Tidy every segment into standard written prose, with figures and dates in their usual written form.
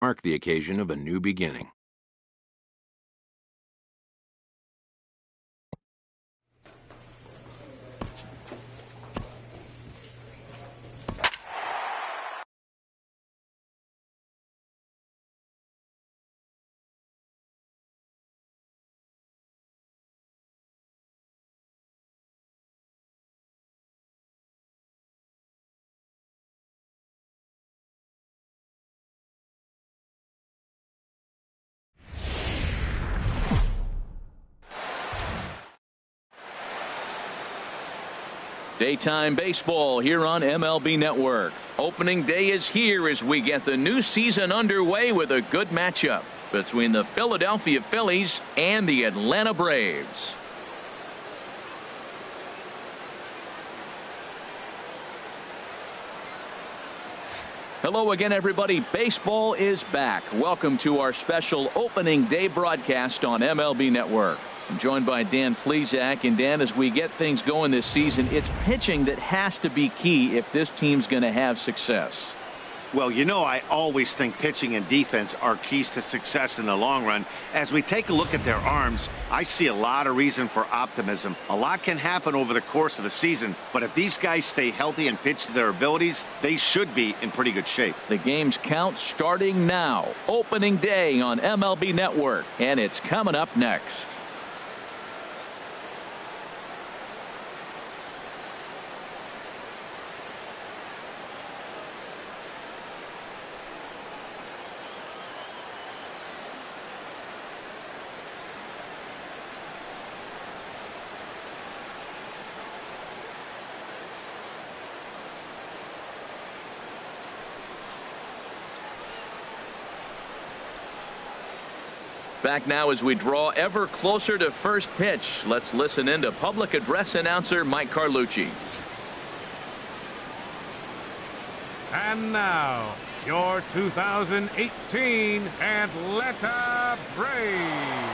mark the occasion of a new beginning. Daytime baseball here on MLB Network. Opening day is here as we get the new season underway with a good matchup between the Philadelphia Phillies and the Atlanta Braves. Hello again, everybody. Baseball is back. Welcome to our special opening day broadcast on MLB Network. I'm joined by Dan Plesac. And Dan, as we get things going this season, it's pitching that has to be key if this team's going to have success. Well, you know, I always think pitching and defense are keys to success in the long run. As we take a look at their arms, I see a lot of reason for optimism. A lot can happen over the course of a season, but if these guys stay healthy and pitch to their abilities, they should be in pretty good shape. The game's count starting now. Opening day on MLB Network, and it's coming up next. Back now as we draw ever closer to first pitch. Let's listen in to public address announcer Mike Carlucci. And now, your 2018 Atlanta Braves.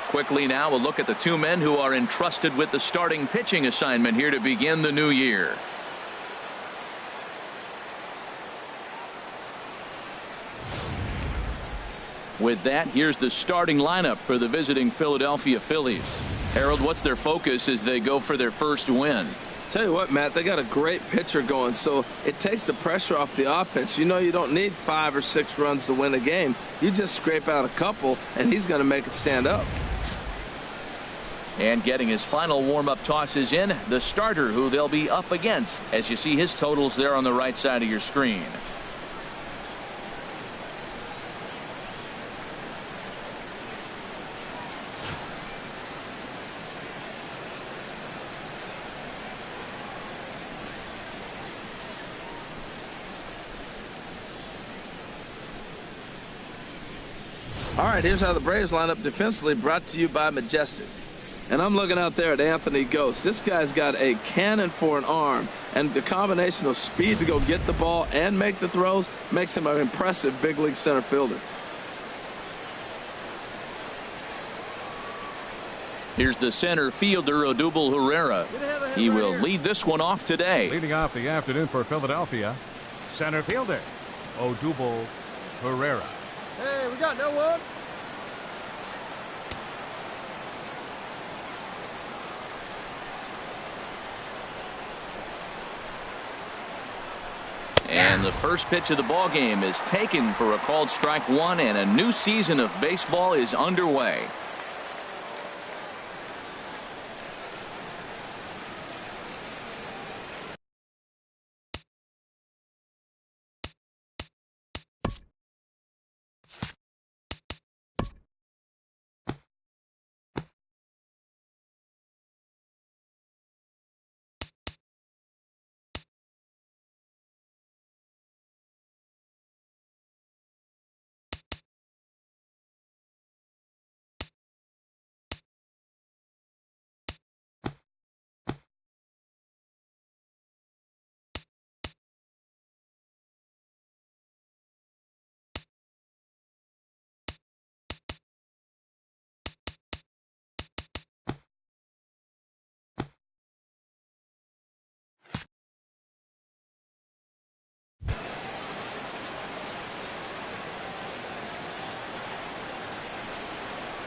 Quickly now, a look at the two men who are entrusted with the starting pitching assignment here to begin the new year. With that, here's the starting lineup for the visiting Philadelphia Phillies. Harold, what's their focus as they go for their first win? Tell you what, Matt, they got a great pitcher going, so it takes the pressure off the offense. You know, you don't need 5 or 6 runs to win a game. You just scrape out a couple, and he's going to make it stand up. And getting his final warm-up tosses in, the starter who they'll be up against, as you see his totals there on the right side of your screen. All right, here's how the Braves line up defensively, brought to you by Majestic. And I'm looking out there at Anthony Ghost. This guy's got a cannon for an arm, and the combination of speed to go get the ball and make the throws makes him an impressive big league center fielder. Here's the center fielder, Odubel Herrera. He will lead this one off today. Leading off the afternoon for Philadelphia, center fielder, Odubel Herrera. Hey, we got no one. And the first pitch of the ball game is taken for a called strike one, and a new season of baseball is underway.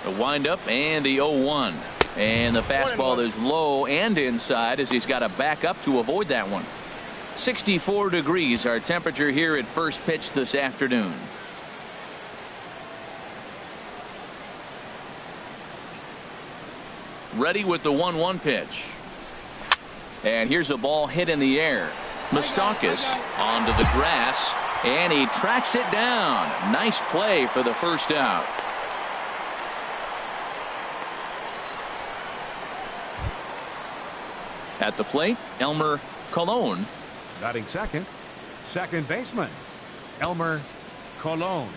The windup and the 0-1. And the fastball is low and inside as he's got to back up to avoid that one. 64 degrees our temperature here at first pitch this afternoon. Ready with the 1-1 pitch. And here's a ball hit in the air. Moustakas onto the grass, and he tracks it down. Nice play for the first out. At the plate, Elmer Colon. Batting second, second baseman, Elmer Colon.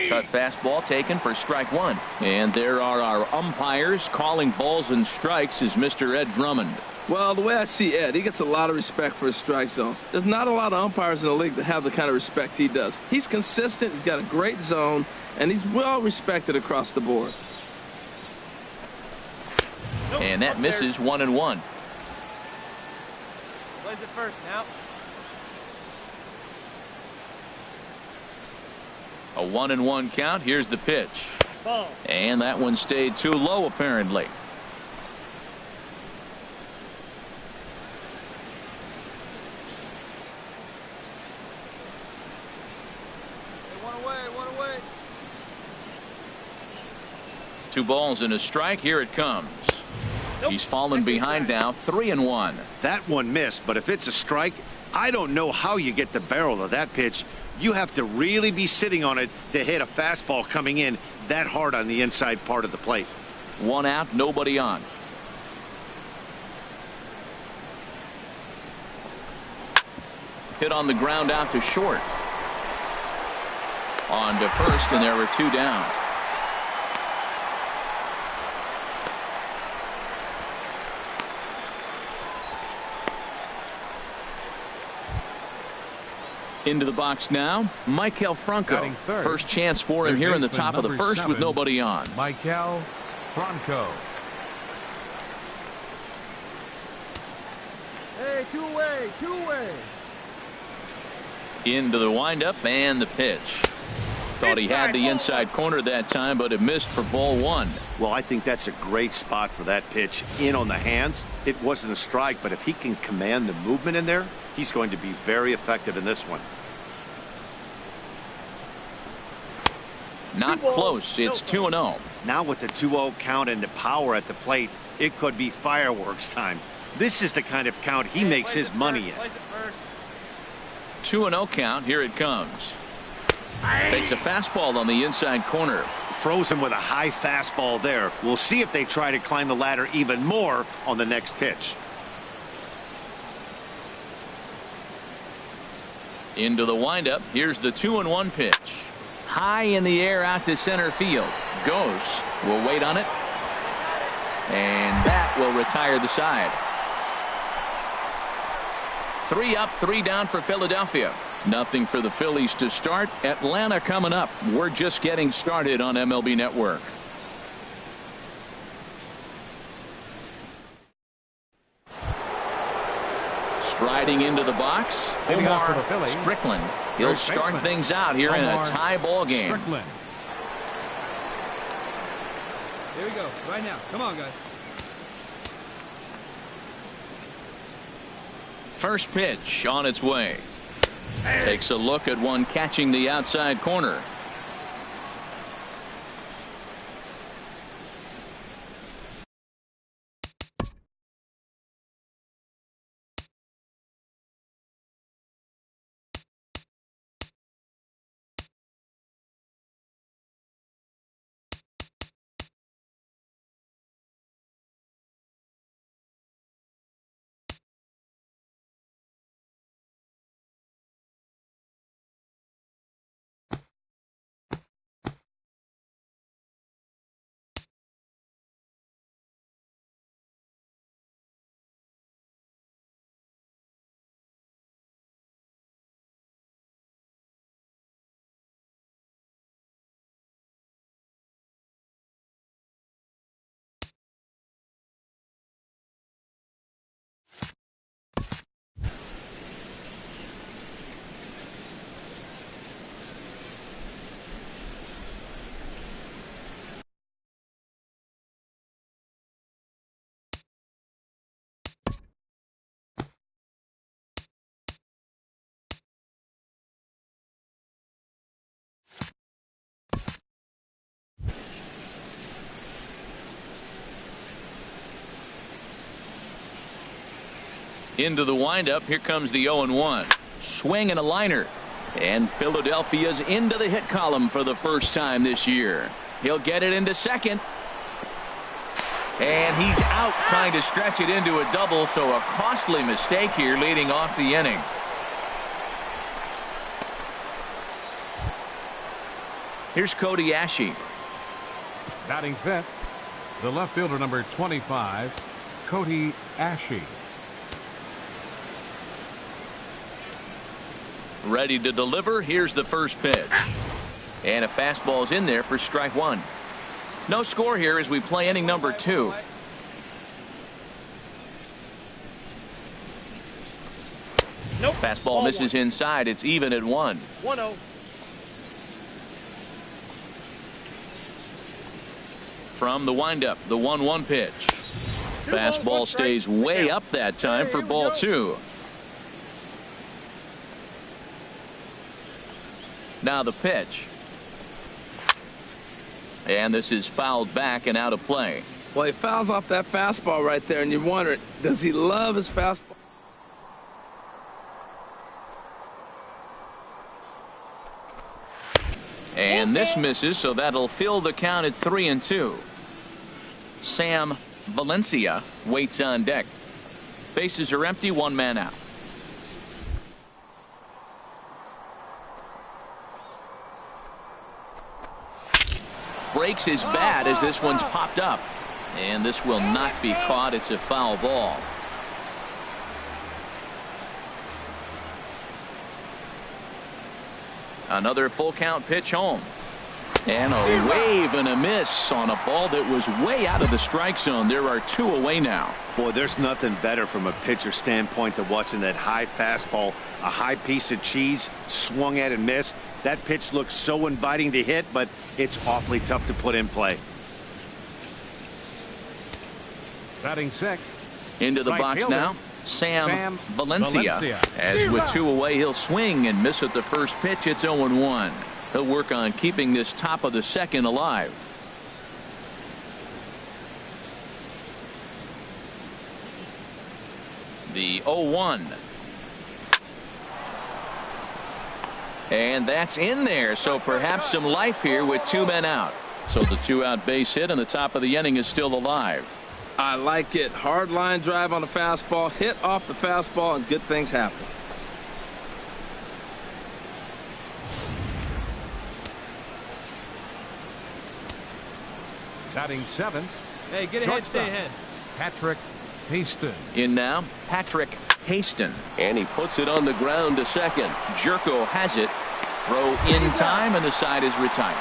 Cut fastball taken for strike one. And there are our umpires calling balls and strikes is Mr. Ed Drummond. Well, the way I see Ed, he gets a lot of respect for his strike zone. There's not a lot of umpires in the league that have the kind of respect he does. He's consistent, he's got a great zone, and he's well respected across the board. And that misses 1-1. Plays it first now. A 1-1 count. Here's the pitch. Ball. And that one stayed too low apparently. One away. 2 balls and a strike. Here it comes. Nope. He's fallen behind now, 3-1. That one missed, but if it's a strike, I don't know how you get the barrel of that pitch. You have to really be sitting on it to hit a fastball coming in that hard on the inside part of the plate. 1 out, nobody on. Hit on the ground out to short. On to first, and there were 2 down. Into the box now, Michael Franco. Third. First chance for him here in the top of the first 7, with nobody on. Michael Franco. Hey, two away. Into the windup and the pitch. Thought he had the inside corner that time, but it missed for ball 1. Well, I think that's a great spot for that pitch in on the hands. It wasn't a strike, but if he can command the movement in there, he's going to be very effective in this one. Not close. It's 2-0. Now with the 2-0 count and the power at the plate, it could be fireworks time. This is the kind of count he makes his money in. 2-0 count. Here it comes. Takes a fastball on the inside corner. Frozen with a high fastball there. We'll see if they try to climb the ladder even more on the next pitch. Into the windup. Here's the 2-1 pitch. High in the air out to center field. Goes. We'll wait on it. And that will retire the side. 3 up, 3 down for Philadelphia. Nothing for the Phillies to start. Atlanta coming up. We're just getting started on MLB Network. Striding into the box, Leading off for the Omar Phillies, Strickland. He'll third start baseman, things out here in a Omar tie ball game. Strickland. Here we go. Right now. Come on, guys. First pitch on its way. Takes a look at one catching the outside corner. Into the windup. Here comes the 0-1. Swing and a liner. And Philadelphia's into the hit column for the first time this year. He'll get it into second. And he's out trying to stretch it into a double, so a costly mistake here leading off the inning. Here's Cody Ashe. Batting fifth, the left fielder, number 25, Cody Ashe. Ready to deliver. Here's the first pitch. And a fastball's in there for strike one. No score here as we play inning number 2. Nope. Fastball misses inside. It's even at 1. 1-0. From the windup, the 1-1 pitch. Fastball stays way up that time for ball 2. Now the pitch. And this is fouled back and out of play. Well, he fouls off that fastball right there, and you wonder, does he love his fastball? And this misses, so that'll fill the count at 3-2. Sam Valencia waits on deck. Bases are empty, 1 man out. Breaks his bat as this one's popped up. And this will not be caught. It's a foul ball. Another full count pitch home. And a wave and a miss on a ball that was way out of the strike zone. There are 2 away now. Boy, there's nothing better from a pitcher standpoint than watching that high fastball, a high piece of cheese, swung at and missed. That pitch looks so inviting to hit, but it's awfully tough to put in play. Batting sixth. Into the Right box fielder, now. Sam Valencia. Valencia. As with 2 away, he'll swing and miss at the first pitch. It's 0-1. He'll work on keeping this top of the second alive. The 0-1. And that's in there, so perhaps some life here with 2 men out. So the 2-out base hit and the top of the inning is still alive. I like it. Hard line drive on the fastball, hit off the fastball, and good things happen. Batting seventh. Hey, get ahead, stay Shortstop, ahead. Patrick Haston. In now, Patrick Haston. And he puts it on the ground to second. Jerko has it. Throw in time, and the side is retired.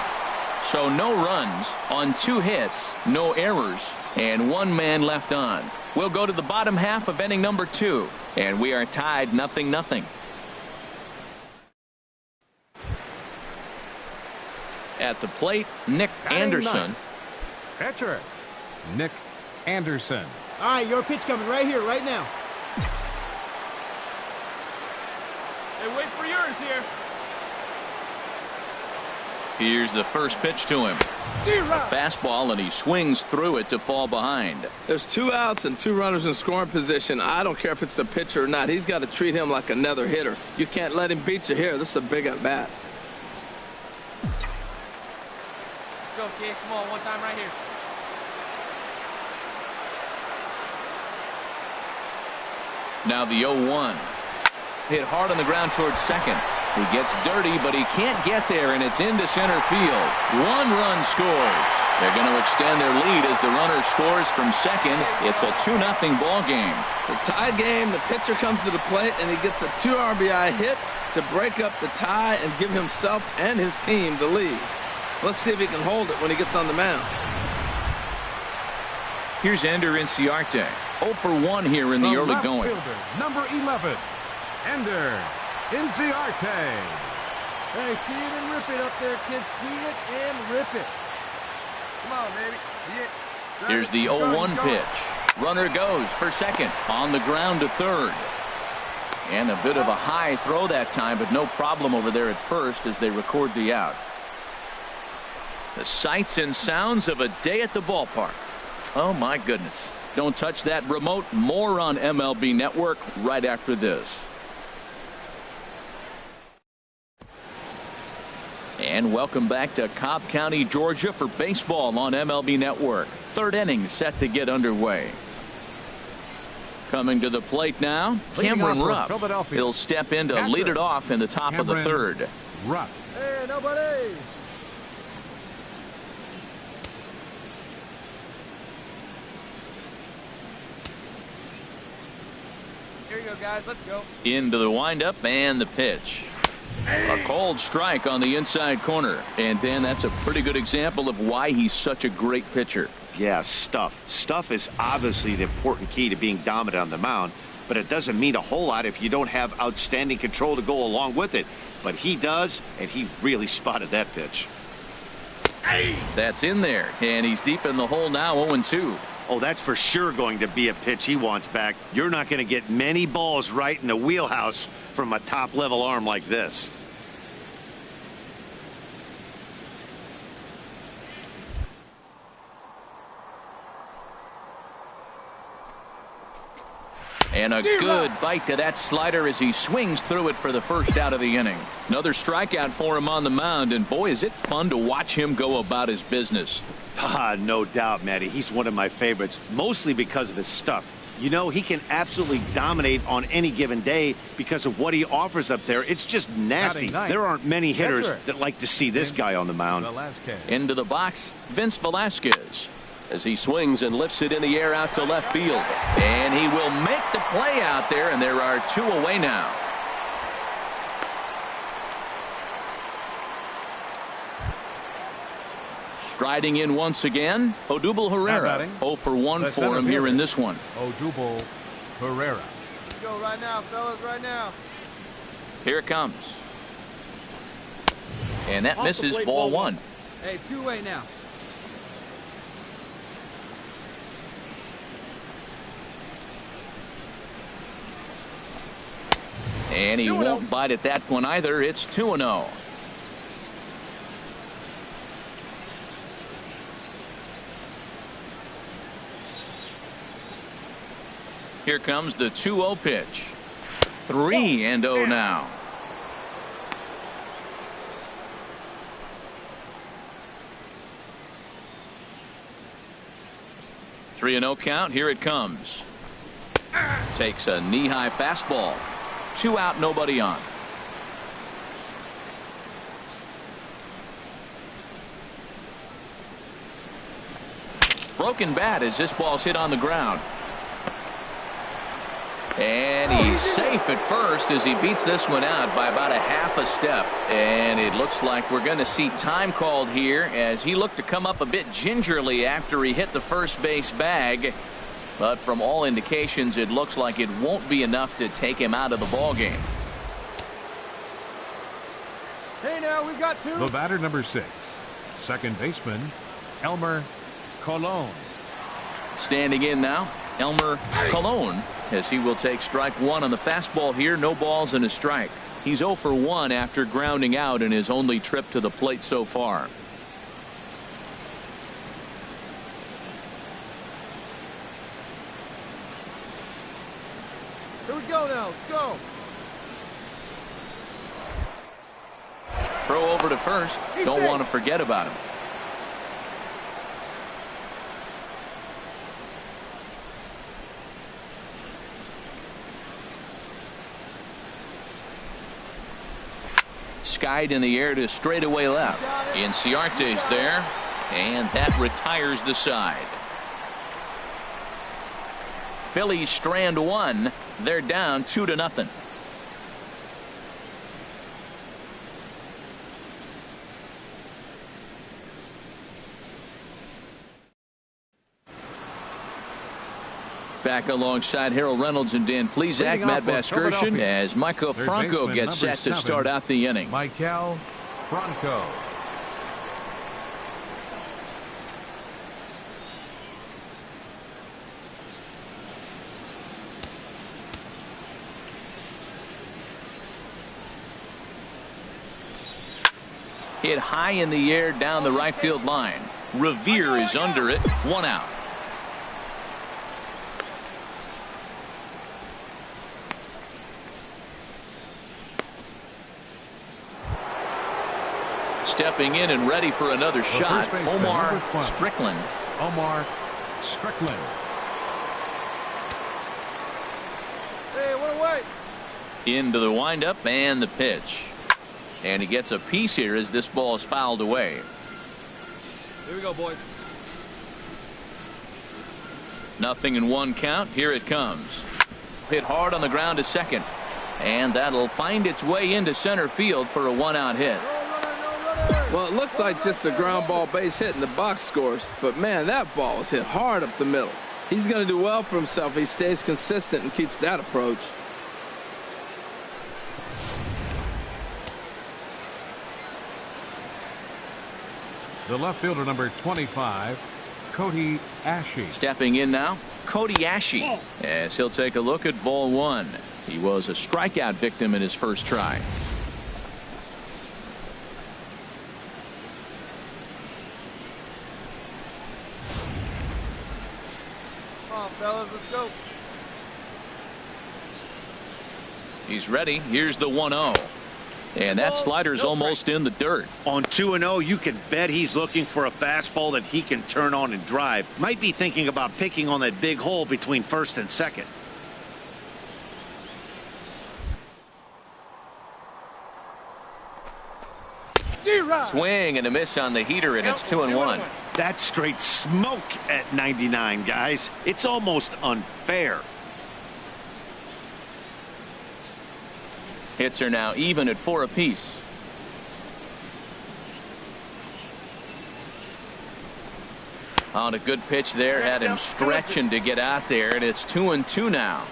So no runs on 2 hits, no errors, and 1 man left on. We'll go to the bottom half of inning number 2, and we are tied 0-0. At the plate, Nick Batting Anderson. ninth. Pitcher, Nick Anderson. All right, your pitch coming right here, right now. Hey, wait for yours here. Here's the first pitch to him. A fastball, and he swings through it to fall behind. There's 2 outs and 2 runners in scoring position. I don't care if it's the pitcher or not. He's got to treat him like another hitter. You can't let him beat you here. This is a big at bat. Let's go, kid. Come on, one time right here. Now the 0-1. Hit hard on the ground towards second. He gets dirty, but he can't get there, and it's into center field. 1 run scores. They're going to extend their lead as the runner scores from second. It's a 2-0 ball game. It's a tie game. The pitcher comes to the plate, and he gets a 2 RBI hit to break up the tie and give himself and his team the lead. Let's see if he can hold it when he gets on the mound. Here's Ender Inciarte. 0 for 1 here in the early left going. Fielder, number 11, Ender Inciarte. Hey, see it and rip it up there, kids. See it and rip it. Come on, baby. See it. Here's the 0-1 pitch. Runner goes for second. On the ground to third. And a bit of a high throw that time, but no problem over there at first as they record the out. The sights and sounds of a day at the ballpark. Oh, my goodness. Don't touch that remote. More on MLB Network right after this. And welcome back to Cobb County, Georgia for baseball on MLB Network. Third inning set to get underway. Coming to the plate now, Cameron Rupp. He'll step in to lead it off in the top of the third. Rupp. Hey, nobody. Here you go, guys. Let's go. Into the windup and the pitch. A cold strike on the inside corner. And Dan, that's a pretty good example of why he's such a great pitcher. Yeah, stuff. Stuff is obviously the important key to being dominant on the mound, but it doesn't mean a whole lot if you don't have outstanding control to go along with it. But he does, and he really spotted that pitch. That's in there, and he's deep in the hole now, 0-2. Oh, that's for sure going to be a pitch he wants back. You're not going to get many balls right in the wheelhouse from a top-level arm like this. And a good bite to that slider as he swings through it for the first out of the inning. Another strikeout for him on the mound, and boy, is it fun to watch him go about his business. No doubt, Matty. He's one of my favorites, mostly because of his stuff. You know, he can absolutely dominate on any given day because of what he offers up there. It's just nasty. There aren't many hitters that like to see this guy on the mound. Into the box, Vince Velasquez, as he swings and lifts it in the air out to left field. And he will make the play out there, and there are two away now. Striding in once again, Odubel Herrera. 0 for 1 for him here in this one. Odubel Herrera. Let's go right now, fellas, right now. Here it comes. And that misses, ball one. Hey, two-way now. And he won't bite at that one either. It's 2-0. Here comes the 2-0 pitch. 3-0 now. Three and 0 count. Here it comes. Takes a knee-high fastball. 2 out, nobody on. Broken bat as this ball's hit on the ground. And he's safe at first as he beats this one out by about a half a step. And it looks like we're going to see time called here as he looked to come up a bit gingerly after he hit the first base bag. But from all indications, it looks like it won't be enough to take him out of the ball game. Hey, now we've got two. The batter, number 6, second baseman Elmer Colon. Standing in now, Elmer Colon, as he will take strike one on the fastball here. No balls and a strike. He's 0 for 1 after grounding out in his only trip to the plate so far. Here we go now. Let's go. Throw over to first. Don't want to forget about him. Skied in the air to straightaway left. Inciarte's there, and that retires the side. Phillies strand one. They're down 2-0. Back alongside Harold Reynolds and Dan Plesac, Matt Vasgersian, as Michael Franco gets set to start out the inning. Michael Franco. Hit high in the air down the right field line. Revere is under it. 1 out. Stepping in and ready for another shot, Omar Strickland. Omar Strickland. Hey, what away? Into the windup and the pitch. And he gets a piece here as this ball is fouled away. Here we go, boys. Nothing in one count. Here it comes. Hit hard on the ground to second. And that'll find its way into center field for a one-out hit. Well, it looks like just a ground ball base hit in the box scores. But, man, that ball was hit hard up the middle. He's going to do well for himself if he stays consistent and keeps that approach. The left fielder, number 25, Cody Ashe. Stepping in now, Cody Ashe, as he'll take a look at ball one. He was a strikeout victim in his first try. Come on, fellas, let's go. He's ready. Here's the 1-0. And that slider's almost in the dirt. On 2-0, you can bet he's looking for a fastball that he can turn on and drive. Might be thinking about picking on that big hole between first and second. Swing and a miss on the heater, and it's 2-1. That's straight smoke at 99, guys. It's almost unfair. Hits are now even at 4 apiece. On a good pitch there, had him stretching to get out there, and it's 2-2 now.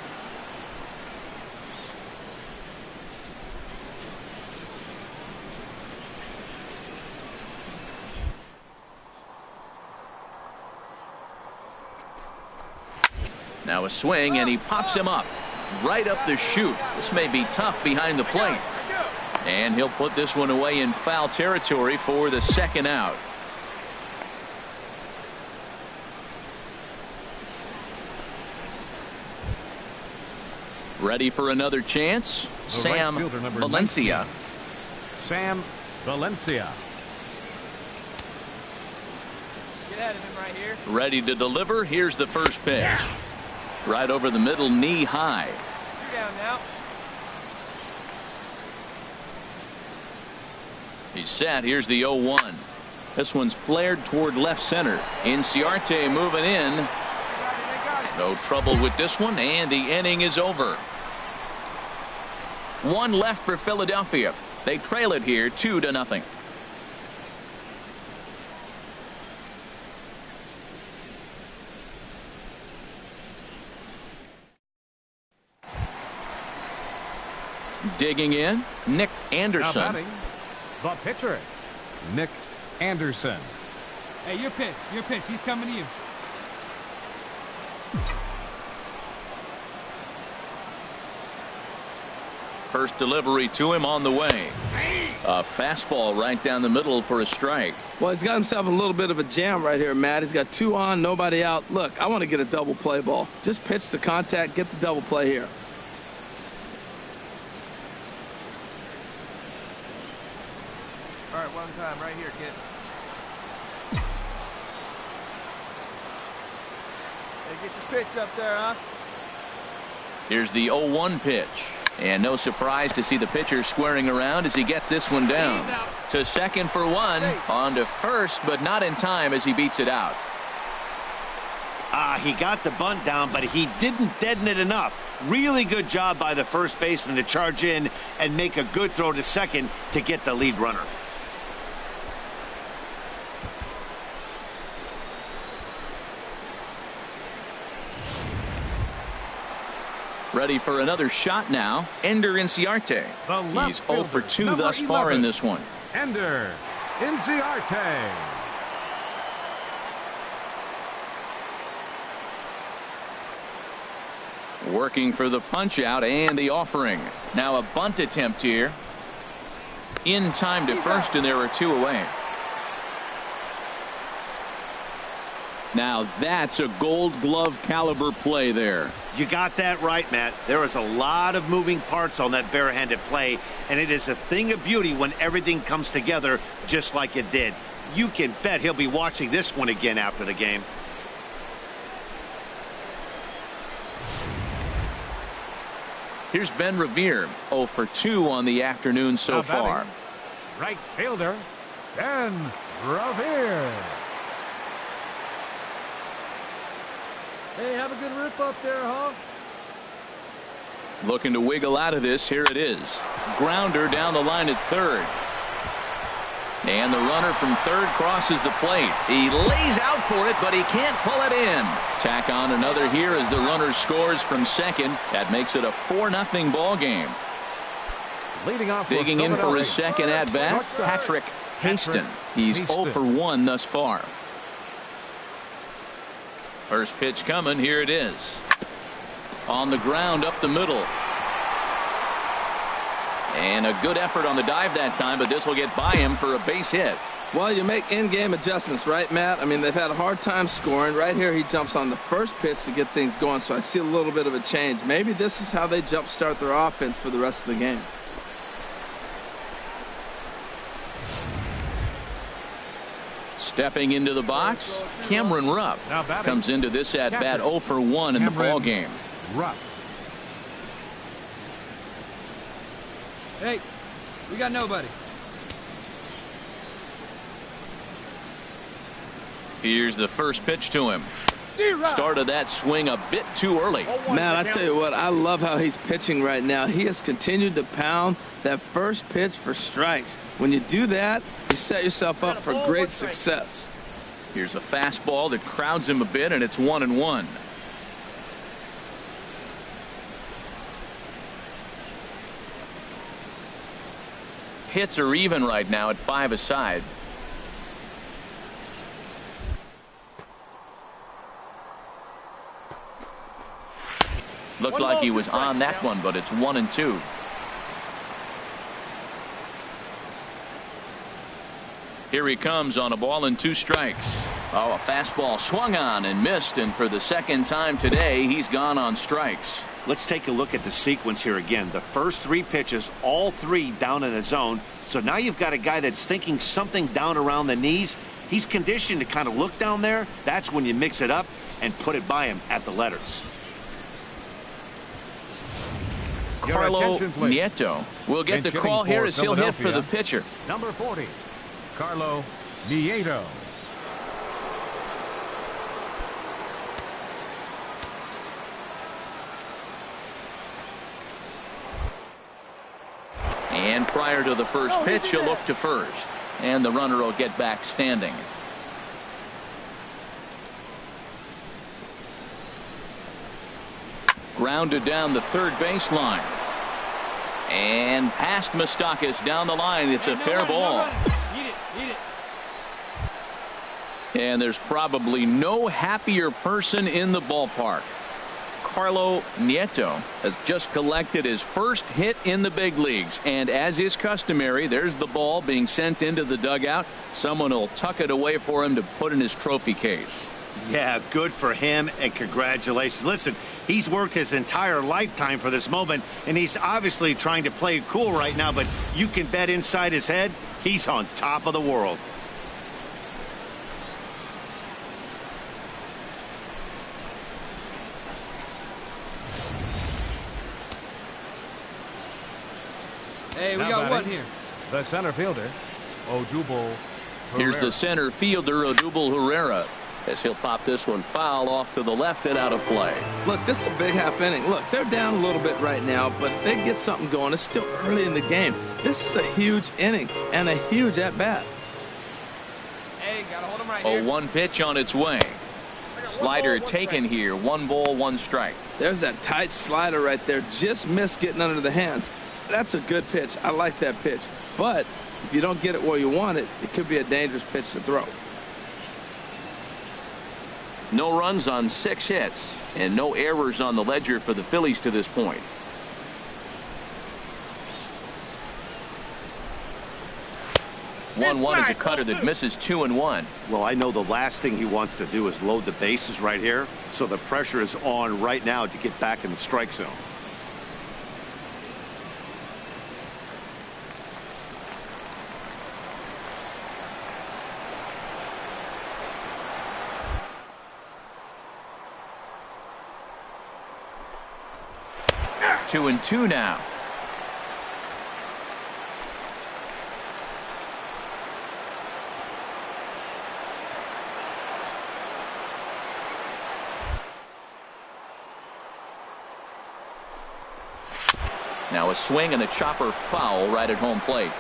Now a swing, and he pops him up. Right up the chute. This may be tough behind the plate. And he'll put this one away in foul territory for the second out. Ready for another chance? Sam Valencia. Sam Valencia. Get at him right here. Ready to deliver. Here's the first pitch. Right over the middle, knee high. 2 down now. He's set. Here's the 0-1. This one's flared toward left center. Inciarte moving in. No trouble with this one, and the inning is over. 1 left for Philadelphia. They trail it here 2-0. Digging in, Nick Anderson. Now batting, the pitcher, Nick Anderson. Hey, your pitch. Your pitch. He's coming to you. First delivery to him on the way. A fastball right down the middle for a strike. Well, he's got himself a little bit of a jam right here, Matt. He's got 2 on, nobody out. Look, I want to get a double play ball. Just pitch the contact, get the double play here. All right, one time right here, kid. Hey, get your pitch up there, huh? Here's the 0-1 pitch. And no surprise to see the pitcher squaring around as he gets this one down. To second for 1. On to first, but not in time as he beats it out. He got the bunt down, but he didn't deaden it enough. Really good job by the first baseman to charge in and make a good throw to second to get the lead runner. Ready for another shot now. Ender Inciarte. He's 0 for 2 thus far in this one. Ender Inciarte. Working for the punch out and the offering. Now a bunt attempt here. In time to first, and there are 2 away. Now that's a Gold Glove caliber play there. You got that right, Matt. There is a lot of moving parts on that barehanded play, and it is a thing of beauty when everything comes together just like it did. You can bet he'll be watching this one again after the game. Here's Ben Revere, 0 for 2 on the afternoon so far. Right fielder, Ben Revere. Hey, have a good rip up there, huh? Looking to wiggle out of this. Here it is. Grounder down the line at third. And the runner from third crosses the plate. He lays out for it, but he can't pull it in. Tack on another here as the runner scores from second. That makes it a 4-0 ball game. Leading off Digging in for his second at bat, Patrick Haston. He's 0 for 1 thus far. First pitch coming. Here it is. On the ground up the middle. And a good effort on the dive that time, but this will get by him for a base hit. Well, you make in-game adjustments, right, Matt? I mean, they've had a hard time scoring. Right here, he jumps on the first pitch to get things going, so I see a little bit of a change. Maybe this is how they jumpstart their offense for the rest of the game. Stepping into the box, Cameron Rupp comes into this at-bat 0 for 1 in the ball game. Rupp. Hey, we got nobody. Here's the first pitch to him. Started that swing a bit too early. Man, I tell you what, I love how he's pitching right now. He has continued to pound that first pitch for strikes. When you do that, you set yourself up for great success. Here's a fastball that crowds him a bit, and it's 1-1. Hits are even right now at 5 aside. Looked like he was on that one, but it's 1-2. Here he comes on a ball and 2 strikes. Oh, a fastball swung on and missed, and for the second time today, he's gone on strikes. Let's take a look at the sequence here again. The first 3 pitches, all 3 down in the zone. So now you've got a guy that's thinking something down around the knees. He's conditioned to kind of look down there. That's when you mix it up and put it by him at the letters. Carlo Nieto will get the call here as he'll hit for the pitcher. Number 40, Carlo Nieto. And prior to the first pitch, he'll look to first. And the runner will get back standing. Grounded down the third baseline. And past Moustakas down the line. It's a fair ball. Eat it. And there's probably no happier person in the ballpark. Carlo Nieto has just collected his first hit in the big leagues, and as is customary, there's the ball being sent into the dugout. Someone will tuck it away for him to put in his trophy case. Yeah, good for him, and congratulations. Listen, he's worked his entire lifetime for this moment, and he's obviously trying to play it cool right now, but you can bet inside his head, he's on top of the world. Hey, we got one here. The center fielder, Odubel Herrera. Here's the center fielder, Odubel Herrera, as he'll pop this one foul off to the left and out of play. Look, this is a big half inning. Look, they're down a little bit right now, but they get something going. It's still early in the game. This is a huge inning and a huge at-bat. Hey, gotta hold him right here. 0-1 pitch on its way. Slider taken here. 1 ball, 1 strike. There's that tight slider right there. Just missed getting under the hands. That's a good pitch. I like that pitch. But if you don't get it where you want it, it could be a dangerous pitch to throw. No runs on 6 hits and no errors on the ledger for the Phillies to this point. 1-1 is a cutter that misses 2-1. Well, I know the last thing he wants to do is load the bases right here, so the pressure is on right now to get back in the strike zone. Two and two now. Now a swing and a chopper foul right at home plate.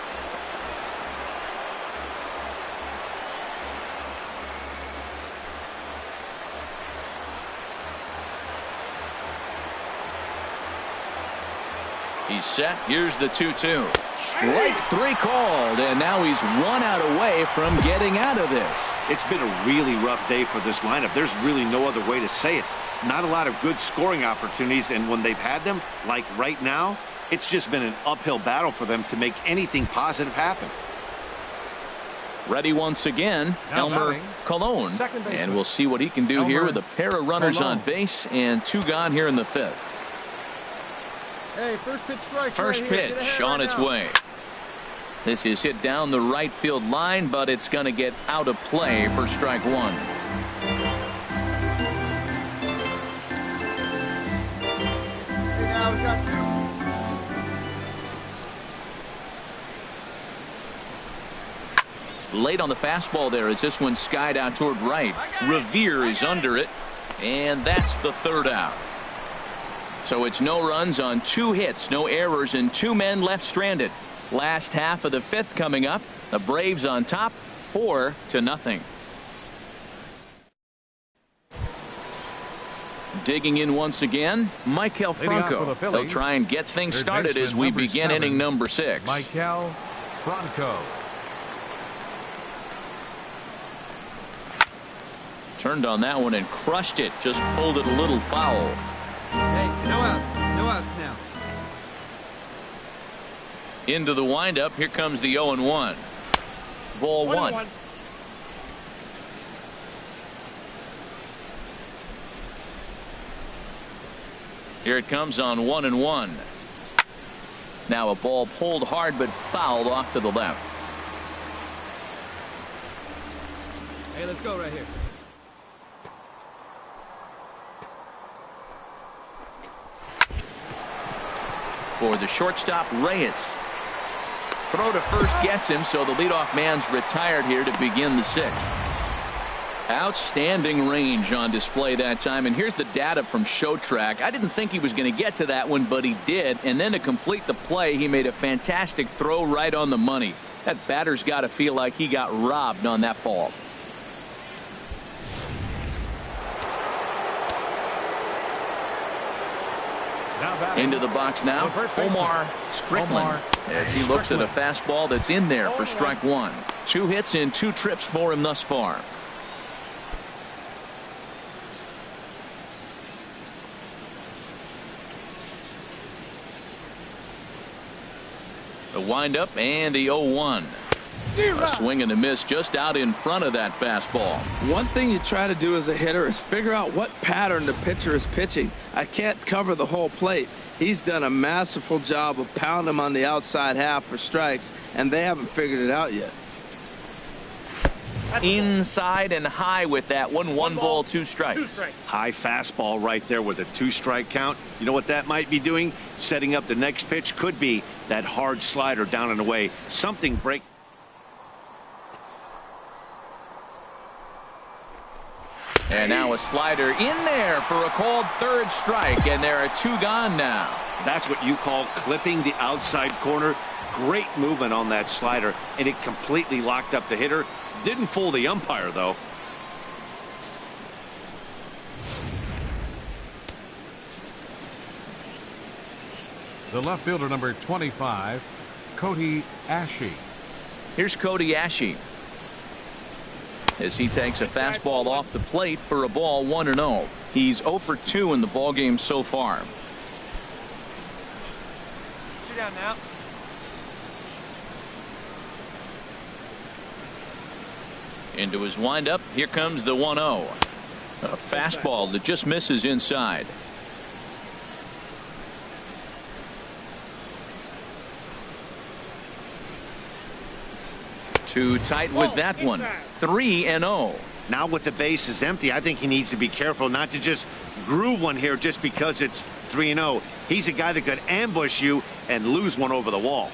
He's set. Here's the 2-2. Strike three called, and now he's 1 out away from getting out of this. It's been a really rough day for this lineup. There's really no other way to say it. Not a lot of good scoring opportunities, and when they've had them, like right now, it's just been an uphill battle for them to make anything positive happen. Ready once again, Now Elmer batting, Colon, second baseman. and we'll see what he can do here Elmer with a pair of runners Colon. on base and 2 gone here in the 5th. Hey, first pitch strike. First right here. Get pitch ahead on right its now. way. This is hit down the right field line, but it's going to get out of play for strike 1. Hey, now we got 2. Late on the fastball there as this one skied out toward right. Revere is under it, and that's the 3rd out. So it's no runs on 2 hits, no errors, and 2 men left stranded. Last half of the 5th coming up. The Braves on top, 4-0. Digging in once again, Michael Leading off for Franco. the Phillies, They'll try and get things third started baseman as we number begin 7, inning number 6. Michael Franco. Turned on that one and crushed it. Just pulled it a little foul. Hey, no outs. No outs now. Into the windup. Here comes the 0-1. Ball 1. Here it comes on 1-1. Now a ball pulled hard but fouled off to the left. Hey, let's go right here. For the shortstop, Reyes. Throw to first gets him, so the leadoff man's retired here to begin the 6th. Outstanding range on display that time, and here's the data from ShowTrack. I didn't think he was going to get to that one, but he did, and then to complete the play, he made a fantastic throw right on the money. That batter's got to feel like he got robbed on that ball. Into the box now, Omar Strickland, as he looks at a fastball that's in there for strike 1. 2 hits in 2 trips for him thus far. The windup and the 0-1. A swing and a miss just out in front of that fastball. One thing you try to do as a hitter is figure out what pattern the pitcher is pitching. I can't cover the whole plate. He's done a masterful job of pounding him on the outside half for strikes, and they haven't figured it out yet. Inside and high with that one. 1 ball, 2 strikes. High fastball right there with a 2-strike count. You know what that might be doing? Setting up the next pitch. Could be that hard slider down and away. Something break. And now a slider in there for a called 3rd strike, and there are 2 gone now. That's what you call clipping the outside corner. Great movement on that slider, and it completely locked up the hitter. Didn't fool the umpire, though. The left fielder, number 25, Cody Ashe. Here's Cody Ashe as he takes a fastball off the plate for a ball, 1-0. He's 0 for 2 in the ballgame so far. Sit down now. Into his windup. Here comes the 1-0. A fastball that just misses inside. Too tight with that one. 3-0. Now with the bases empty, I think he needs to be careful not to just groove one here just because it's 3-0. He's a guy that could ambush you and lose one over the wall.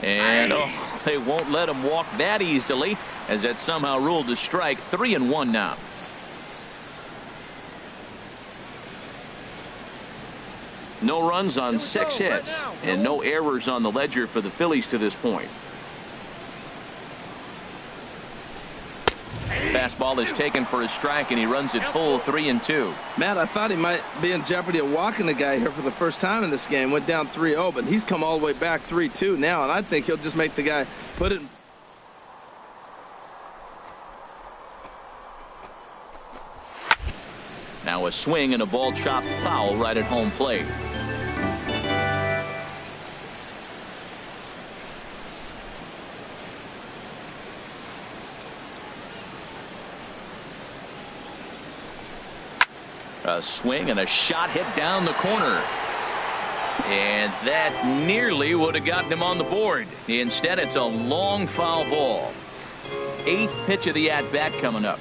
And they won't let him walk that easily, as that's somehow ruled a strike. 3-1 now. No runs on 6 hits and no errors on the ledger for the Phillies to this point. Fastball is taken for a strike, and he runs it full. 3-2. Matt, I thought he might be in jeopardy of walking the guy here for the first time in this game. Went down 3-0, but he's come all the way back 3-2 now, and I think he'll just make the guy put it. Now a swing and a ball chopped foul right at home plate. A swing and a shot hit down the corner. And that nearly would have gotten him on the board. Instead, it's a long foul ball. 8th pitch of the at-bat coming up.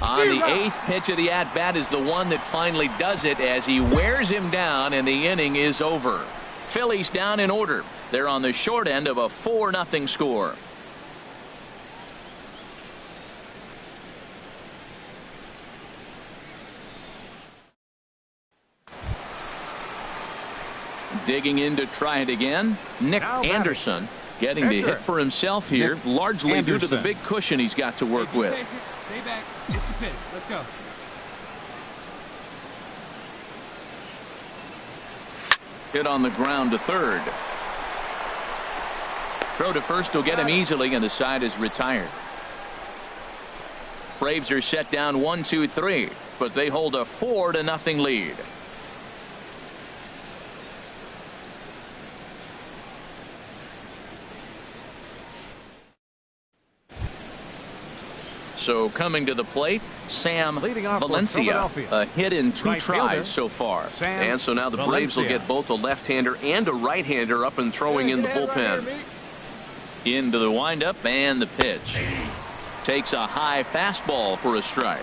On the 8th pitch of the at-bat is the one that finally does it, as he wears him down and the inning is over. Phillies down in order. They're on the short end of a 4-0 score. Digging in to try it again, Nick Anderson getting the hit for himself here, largely due to the big cushion he's got to work with. Stay back. It's the pitch. Let's go. Hit on the ground to third. Throw to first will get him easily, and the side is retired. Braves are set down 1-2-3, but they hold a 4-0 lead. So coming to the plate, Sam Valencia, a hit in 2 tries so far. And so now the Braves will get both a left-hander and a right-hander up and throwing in the bullpen. Into the windup and the pitch. Takes a high fastball for a strike.